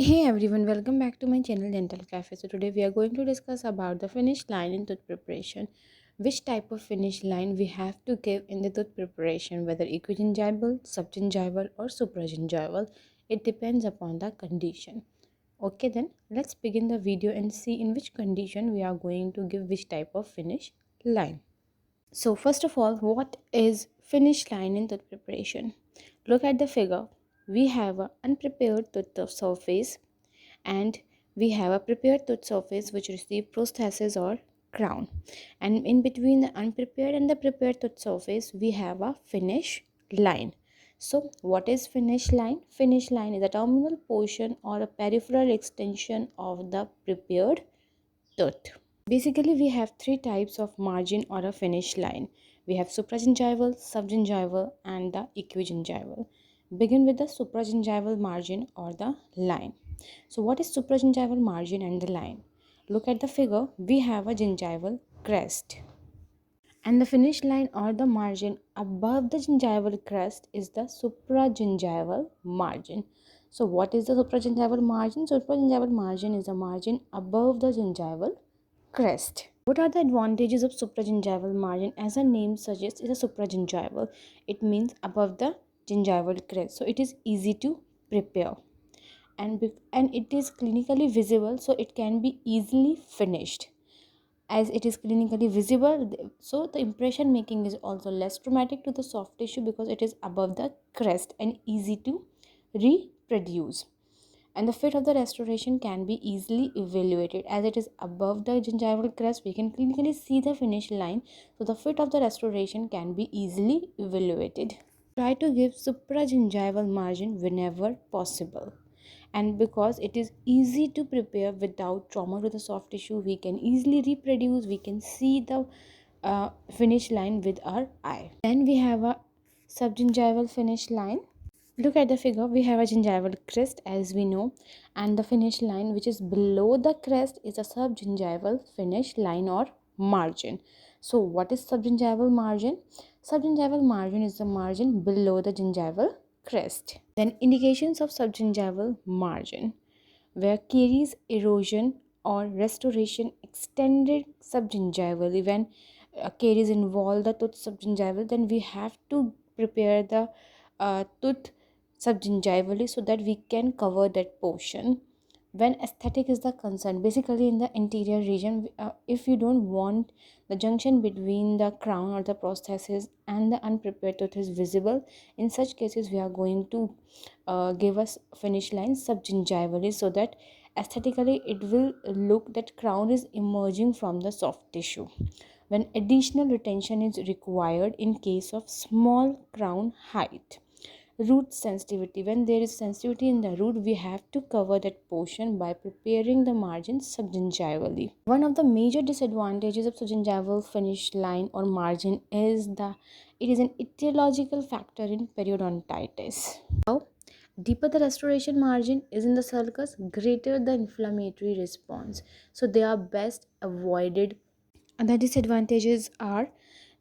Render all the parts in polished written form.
Hey everyone, welcome back to my channel Dental Cafe. So today we are going to discuss about the finish line in tooth preparation. Which type of finish line we have to give in the tooth preparation, whether equigingival, subgingival or supragingival. It depends upon the condition. Okay, then let's begin the video and see in which condition we are going to give which type of finish line. So first of all, what is finish line in tooth preparation? Look at the figure. We have an unprepared tooth surface and we have a prepared tooth surface which receive prosthesis or crown, and in between the unprepared and the prepared tooth surface we have a finish line. So what is finish line? Finish line is a terminal portion or a peripheral extension of the prepared tooth. Basically, we have three types of margin or a finish line. We have supragingival, subgingival, and the equigingival. Begin with the supragingival margin or the line. So, what is supragingival margin and the line? Look at the figure. We have a gingival crest, and the finish line or the margin above the gingival crest is the supragingival margin. So, what is the supragingival margin? Supragingival margin is the margin above the gingival crest. What are the advantages of supragingival margin? As the name suggests, it is a supragingival. It means above the gingival crest. So it is easy to prepare, and it is clinically visible, so it can be easily finished. As it is clinically visible, so the impression making is also less traumatic to the soft tissue because it is above the crest and easy to reproduce, and the fit of the restoration can be easily evaluated. As it is above the gingival crest, we can clinically see the finish line, so the fit of the restoration can be easily evaluated. Try to give supragingival margin whenever possible, and because it is easy to prepare without trauma to the soft tissue, we can easily reproduce, we can see the finish line with our eye. Then we have a subgingival finish line. Look at the figure. We have a gingival crest as we know, and the finish line which is below the crest is a subgingival finish line or margin. So what is subgingival margin? Subgingival margin is the margin below the gingival crest. Then indications of subgingival margin: where caries erosion or restoration extended subgingivally. When caries involve the tooth subgingival, then we have to prepare the tooth subgingivally so that we can cover that portion. When aesthetic is the concern, basically in the anterior region, if you don't want the junction between the crown or the prosthesis and the unprepared tooth is visible, in such cases we are going to give us finish line subgingivally, so that aesthetically it will look that crown is emerging from the soft tissue. When additional retention is required in case of small crown height. Root sensitivity: when there is sensitivity in the root, we have to cover that portion by preparing the margin subgingivally. One of the major disadvantages of subgingival finish line or margin is that it is an etiological factor in periodontitis. How? Deeper the restoration margin is in the sulcus, greater the inflammatory response. So they are best avoided. And the disadvantages are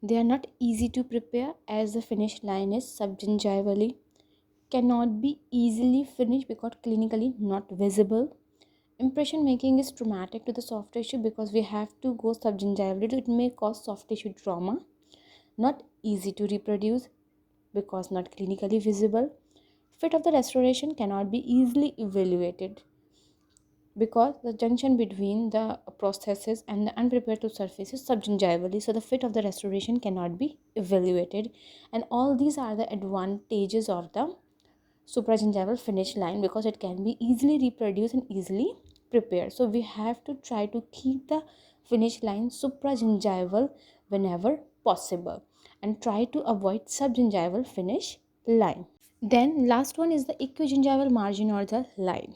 they are not easy to prepare as the finish line is subgingivally, cannot be easily finished because clinically not visible. Impression making is traumatic to the soft tissue because we have to go subgingivally, it may cause soft tissue trauma. Not easy to reproduce because not clinically visible. Fit of the restoration cannot be easily evaluated because the junction between the prosthesis and the unprepared tooth surface is subgingivally, so the fit of the restoration cannot be evaluated. And all these are the advantages of the supragingival finish line because it can be easily reproduced and easily prepared. So we have to try to keep the finish line supragingival whenever possible and try to avoid subgingival finish line. Then last one is the equigingival margin or the line.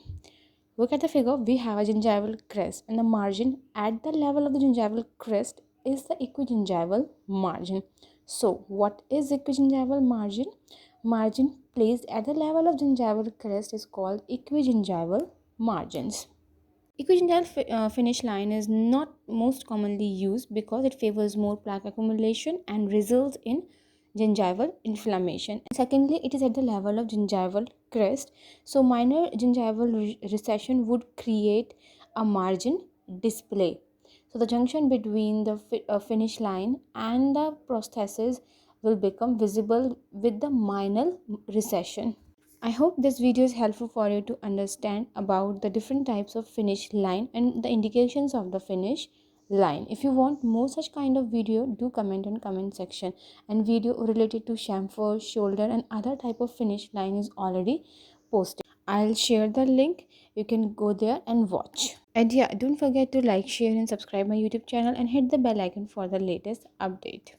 Look at the figure. We have a gingival crest, and the margin at the level of the gingival crest is the equigingival margin. So, what is equigingival margin? Margin placed at the level of gingival crest is called equigingival margins. Equigingival finish line is not most commonly used because it favors more plaque accumulation and results in gingival inflammation. Secondly, it is at the level of gingival crest. So minor gingival recession would create a margin display. So the junction between the finish line and the prosthesis will become visible with the minor recession. I hope this video is helpful for you to understand about the different types of finish line and the indications of the finish line. If you want more such kind of video, do comment on comment section, and video related to chamfer, shoulder and other type of finish line is already posted. I'll share the link. You can go there and watch. And yeah, don't forget to like, share and subscribe my YouTube channel and hit the bell icon for the latest update.